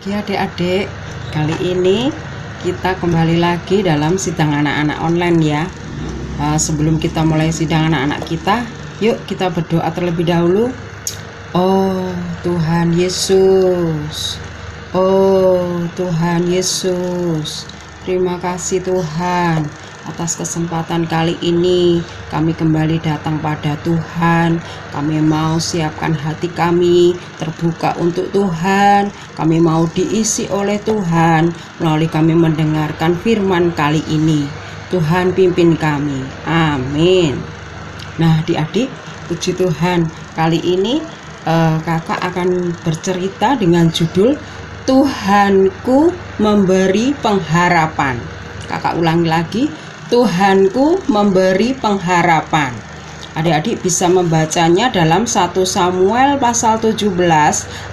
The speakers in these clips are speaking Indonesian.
pagi adik-adik. Kali ini kita kembali lagi dalam sidang anak-anak online ya. Sebelum kita mulai sidang anak-anak kita, yuk kita berdoa terlebih dahulu. Oh Tuhan Yesus, oh Tuhan Yesus, terima kasih Tuhan atas kesempatan kali ini. Kami kembali datang pada Tuhan. Kami mau siapkan hati kami terbuka untuk Tuhan. Kami mau diisi oleh Tuhan melalui kami mendengarkan firman kali ini. Tuhan pimpin kami, amin. Nah adik-adik, puji Tuhan, kali ini kakak akan bercerita dengan judul Tuhanku memberi pengharapan. Kakak ulangi lagi, Tuhanku memberi pengharapan. Adik-adik bisa membacanya dalam 1 Samuel pasal 17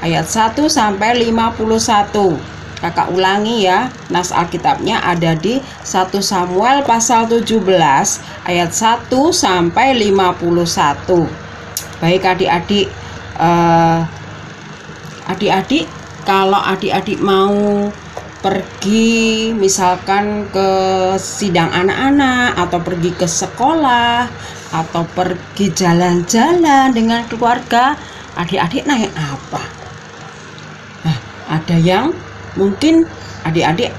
ayat 1 sampai 51. Kakak ulangi ya, nas Alkitabnya ada di 1 Samuel pasal 17 ayat 1 sampai 51. Baik adik-adik, adik-adik kalau adik-adik mau pergi misalkan ke sidang anak-anak atau pergi ke sekolah atau pergi jalan-jalan dengan keluarga, adik-adik naik apa? Nah, ada yang mungkin adik-adik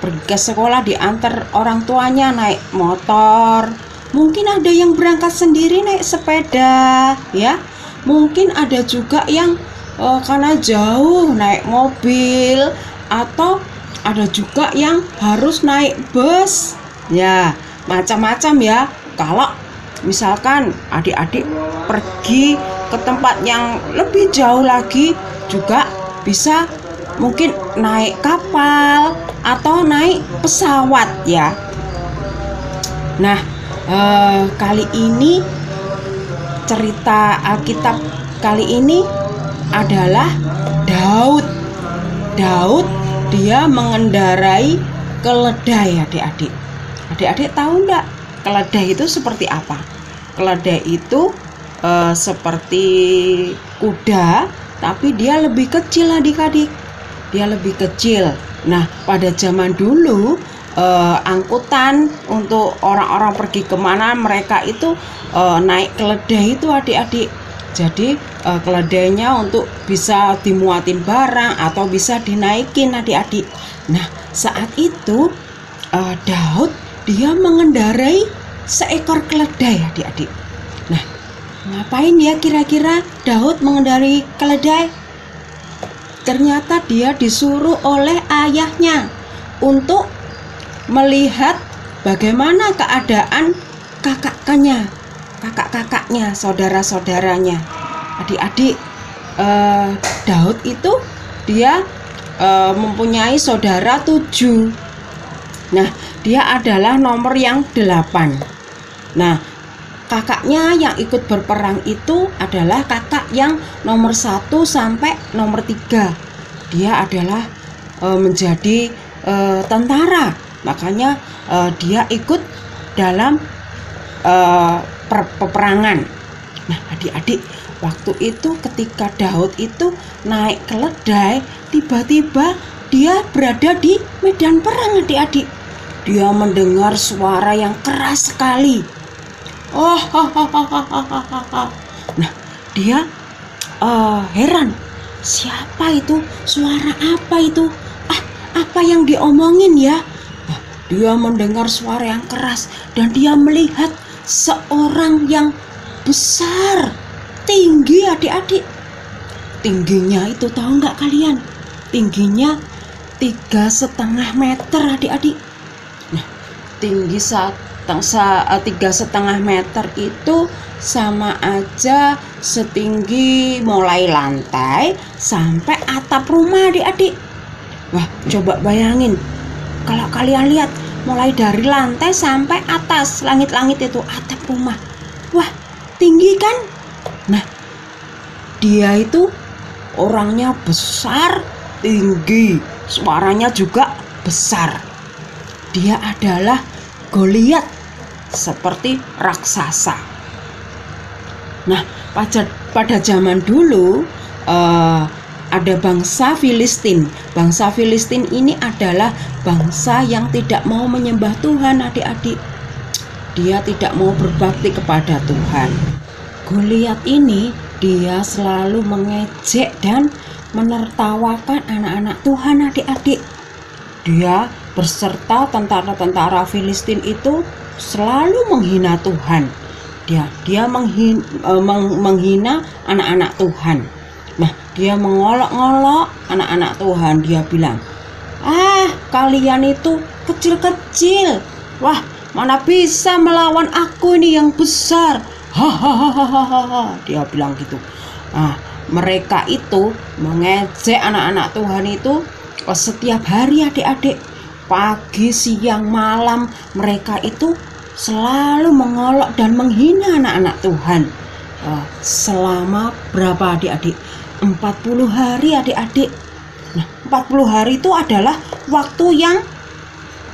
pergi ke sekolah diantar orang tuanya naik motor, mungkin ada yang berangkat sendiri naik sepeda ya, mungkin ada juga yang karena jauh naik mobil, atau ada juga yang harus naik bus ya, macam-macam ya. Kalau misalkan adik-adik pergi ke tempat yang lebih jauh lagi, juga bisa mungkin naik kapal atau naik pesawat ya. Nah kali ini cerita Alkitab kali ini adalah Daud dia mengendarai keledai adik-adik. Adik-adik tahu enggak keledai itu seperti apa? Keledai itu seperti kuda, tapi dia lebih kecil adik-adik. Dia lebih kecil. Nah pada zaman dulu angkutan untuk orang-orang pergi kemana mereka itu naik keledai itu adik-adik. Jadi keledainya untuk bisa dimuatin barang atau bisa dinaikin adik-adik. Nah saat itu Daud dia mengendarai seekor keledai adik-adik. Nah ngapain ya kira-kira Daud mengendarai keledai? Ternyata dia disuruh oleh ayahnya untuk melihat bagaimana keadaan kakaknya, saudara-saudaranya. Adik-adik, Daud itu dia mempunyai saudara 7. Nah dia adalah nomor yang 8. Nah kakaknya yang ikut berperang itu adalah kakak yang nomor 1 sampai nomor 3. Dia adalah menjadi tentara, makanya dia ikut dalam peperangan. Nah adik-adik, waktu itu ketika Daud itu naik keledai, tiba-tiba dia berada di medan perang adik-adik. Dia mendengar suara yang keras sekali. Nah dia heran, siapa itu? Suara apa itu? Apa yang diomongin ya? Nah, dia mendengar suara yang keras dan dia melihat seorang yang besar, tinggi adik-adik. Tingginya itu tahu nggak kalian? Tingginya 3,5 meter adik-adik. Nah tinggi 3,5 meter itu sama aja setinggi mulai lantai sampai atap rumah adik-adik. Wah coba bayangin, kalau kalian lihat mulai dari lantai sampai atas langit-langit itu atap rumah, wah tinggi kan? Nah dia itu orangnya besar, tinggi, suaranya juga besar. Dia adalah Goliat, seperti raksasa. Nah pada zaman dulu ada bangsa Filistin. Bangsa Filistin ini adalah bangsa yang tidak mau menyembah Tuhan, adik-adik. Dia tidak mau berbakti kepada Tuhan. Goliat ini dia selalu mengejek dan menertawakan anak-anak Tuhan, adik-adik. Dia berserta tentara-tentara Filistin itu selalu menghina Tuhan. Dia menghina anak-anak Tuhan. Nah, dia mengolok-ngolok anak-anak Tuhan. Dia bilang, kalian itu kecil-kecil. Wah, mana bisa melawan aku ini yang besar. Hahaha. Dia bilang gitu. Mereka itu mengejek anak-anak Tuhan itu setiap hari, adik-adik. Pagi, siang, malam mereka itu selalu mengolok dan menghina anak-anak Tuhan. Selama berapa, adik-adik? 40 hari, adik-adik. Nah, 40 hari itu adalah waktu yang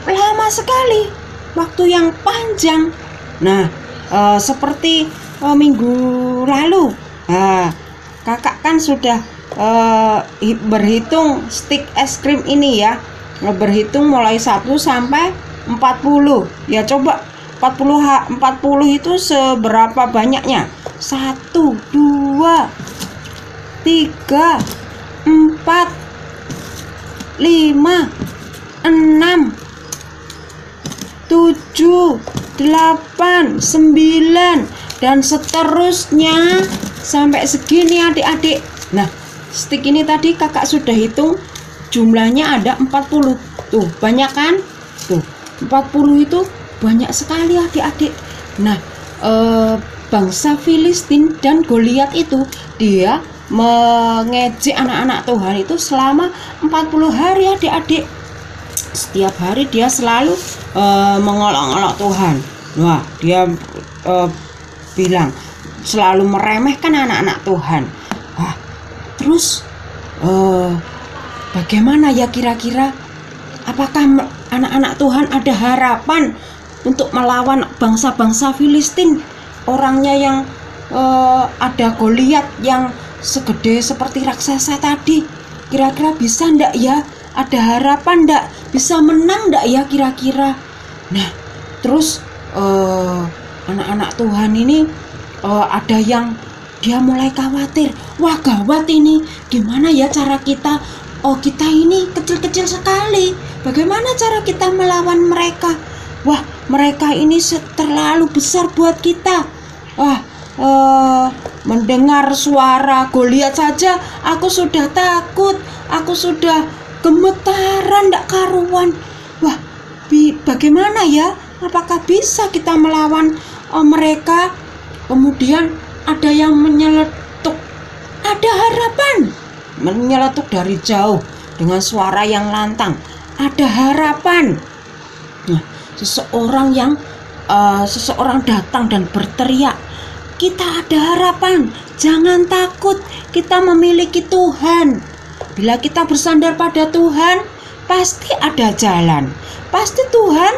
lama sekali, waktu yang panjang. Nah, seperti minggu lalu, kakak kan sudah berhitung stik es krim ini ya, berhitung mulai 1 sampai 40. Ya coba 40 itu seberapa banyaknya? 1, 2, 3, 4, 5, 6, 7, 8, 9 dan seterusnya sampai segini, adik-adik. Nah, stik ini tadi kakak sudah hitung jumlahnya ada 40. Tuh, banyak kan? Tuh, 40 itu banyak sekali, adik-adik. Nah, bangsa Filistin dan Goliat itu dia mengejek anak-anak Tuhan itu selama 40 hari, adik-adik. Setiap hari dia selalu mengolok-olok Tuhan. Wah, dia bilang selalu meremehkan anak-anak Tuhan. Terus bagaimana ya kira-kira? Apakah anak-anak Tuhan ada harapan untuk melawan bangsa-bangsa Filistin? Orangnya yang ada Goliat yang segede seperti raksasa tadi. Kira-kira bisa ndak ya? Ada harapan ndak? Bisa menang ndak ya kira-kira? Nah, terus anak-anak Tuhan ini ada yang dia mulai khawatir. Wah, gawat ini. Gimana ya cara kita? Kita ini kecil-kecil sekali. Bagaimana cara kita melawan mereka? Wah, mereka ini terlalu besar buat kita. Wah, mendengar suara Goliat saja aku sudah takut. Aku sudah gemetaran ndak karuan. Wah, bagaimana ya? Apakah bisa kita melawan mereka? Kemudian ada yang menyeletuk. Ada harapan. Menyeletuk dari jauh dengan suara yang lantang. Ada harapan. Nah, seseorang datang dan berteriak, kita ada harapan, jangan takut, kita memiliki Tuhan. Bila kita bersandar pada Tuhan, pasti ada jalan. Pasti Tuhan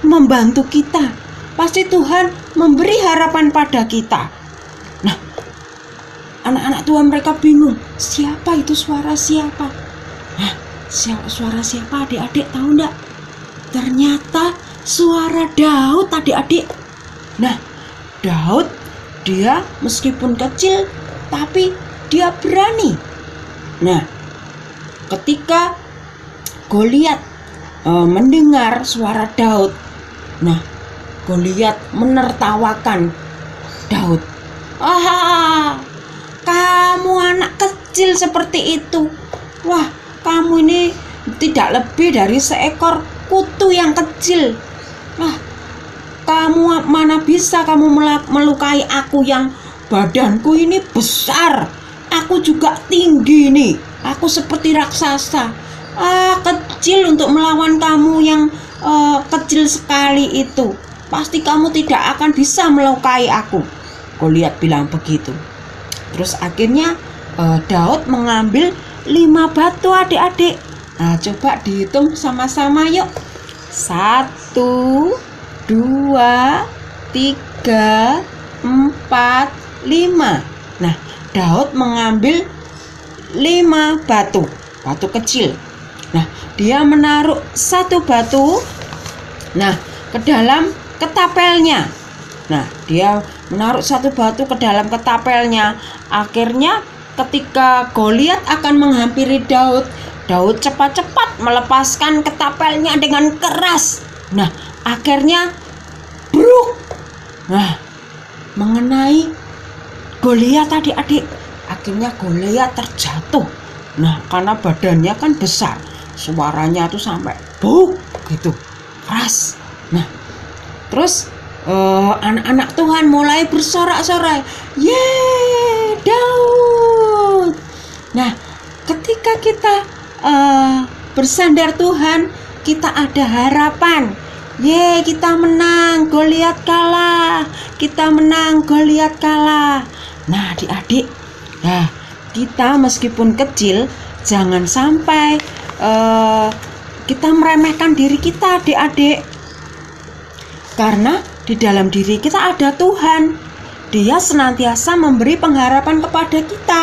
membantu kita. Pasti Tuhan memberi harapan pada kita. Nah, anak-anak Tuhan mereka bingung, siapa itu, suara siapa? Suara siapa, adik-adik tahu enggak? Ternyata suara Daud, adik-adik. Nah, Daud dia meskipun kecil tapi dia berani. Nah, ketika Goliat mendengar suara Daud, nah Goliat menertawakan Daud. Kamu anak kecil seperti itu. Wah, kamu ini tidak lebih dari seekor kutu yang kecil. Kamu mana bisa kamu melukai aku yang badanku ini besar. Aku juga tinggi nih. Aku seperti raksasa. Kecil untuk melawan kamu yang kecil sekali itu. Pasti kamu tidak akan bisa melukai aku. Goliat bilang begitu. Terus akhirnya Daud mengambil 5 batu, adik-adik. Nah, coba dihitung sama-sama yuk. 1, 2, 3, 4, 5. Nah, Daud mengambil 5 batu kecil. Nah, dia menaruh 1 batu ke dalam ketapelnya. Nah, dia menaruh 1 batu ke dalam ketapelnya. Akhirnya ketika Goliat akan menghampiri Daud cepat-cepat melepaskan ketapelnya dengan keras. Nah, akhirnya bruk. Nah, mengenai Goliat adik-adik. Akhirnya Goliat terjatuh. Nah, karena badannya kan besar, suaranya tuh sampai buk gitu, keras. Nah, terus anak-anak Tuhan mulai bersorak-sorai, "Yeay, Daud!" Nah, ketika kita bersandar Tuhan, kita ada harapan. Yeay, kita menang, Goliat kalah. Kita menang, Goliat kalah. Nah, adik-adik, kita meskipun kecil, jangan sampai kita meremehkan diri kita, adik-adik. Karena di dalam diri kita ada Tuhan. Dia senantiasa memberi pengharapan kepada kita.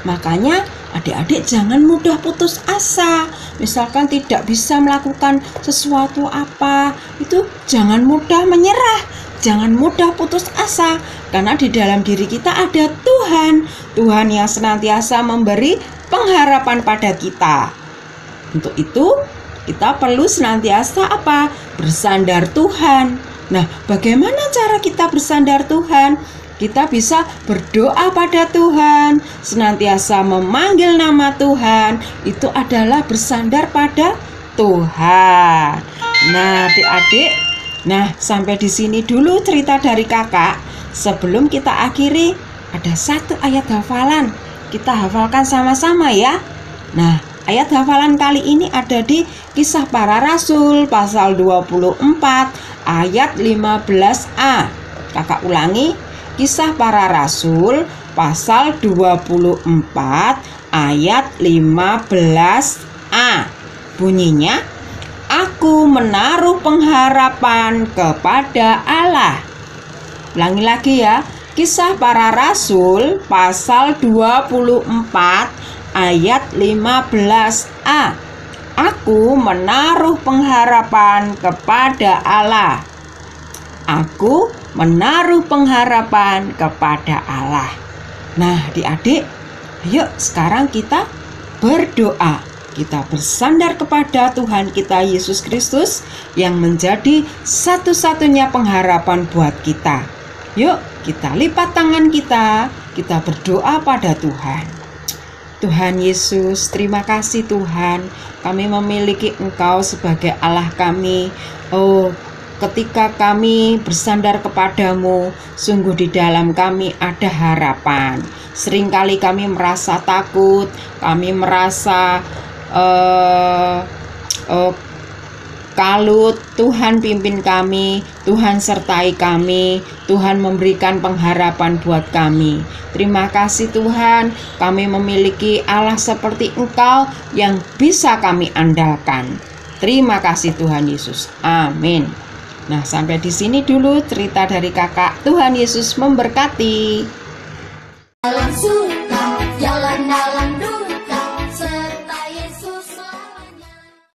Makanya adik-adik jangan mudah putus asa. Misalkan tidak bisa melakukan sesuatu apa, itu jangan mudah menyerah. Jangan mudah putus asa. Karena di dalam diri kita ada Tuhan. Tuhan yang senantiasa memberi pengharapan pada kita. Untuk itu kita perlu senantiasa bersandar Tuhan. Nah, bagaimana cara kita bersandar Tuhan? Kita bisa berdoa pada Tuhan, senantiasa memanggil nama Tuhan. Itu adalah bersandar pada Tuhan. Nah, adik-adik, sampai di sini dulu cerita dari kakak. Sebelum kita akhiri, ada 1 ayat hafalan. Kita hafalkan sama-sama ya. Nah, ayat hafalan kali ini ada di Kisah Para Rasul pasal 24 ayat 15a. Kakak ulangi, Kisah Para Rasul pasal 24 ayat 15a. Bunyinya, "Aku menaruh pengharapan kepada Allah." Ulangi lagi ya, Kisah Para Rasul pasal 24 ayat 15a. "Aku menaruh pengharapan kepada Allah." Aku menaruh pengharapan kepada Allah. Nah, adik-adik, yuk sekarang kita berdoa. Kita bersandar kepada Tuhan kita Yesus Kristus yang menjadi satu-satunya pengharapan buat kita. Yuk kita lipat tangan kita berdoa pada Tuhan. Tuhan Yesus, terima kasih Tuhan, kami memiliki Engkau sebagai Allah kami. Oh, ketika kami bersandar kepadamu, sungguh di dalam kami ada harapan. Seringkali kami merasa takut, kami merasa kalut. Tuhan pimpin kami, Tuhan sertai kami, Tuhan memberikan pengharapan buat kami. Terima kasih Tuhan, kami memiliki Allah seperti Engkau yang bisa kami andalkan. Terima kasih Tuhan Yesus. Amin. Nah, sampai di sini dulu cerita dari kakak. Tuhan Yesus memberkati. Langsung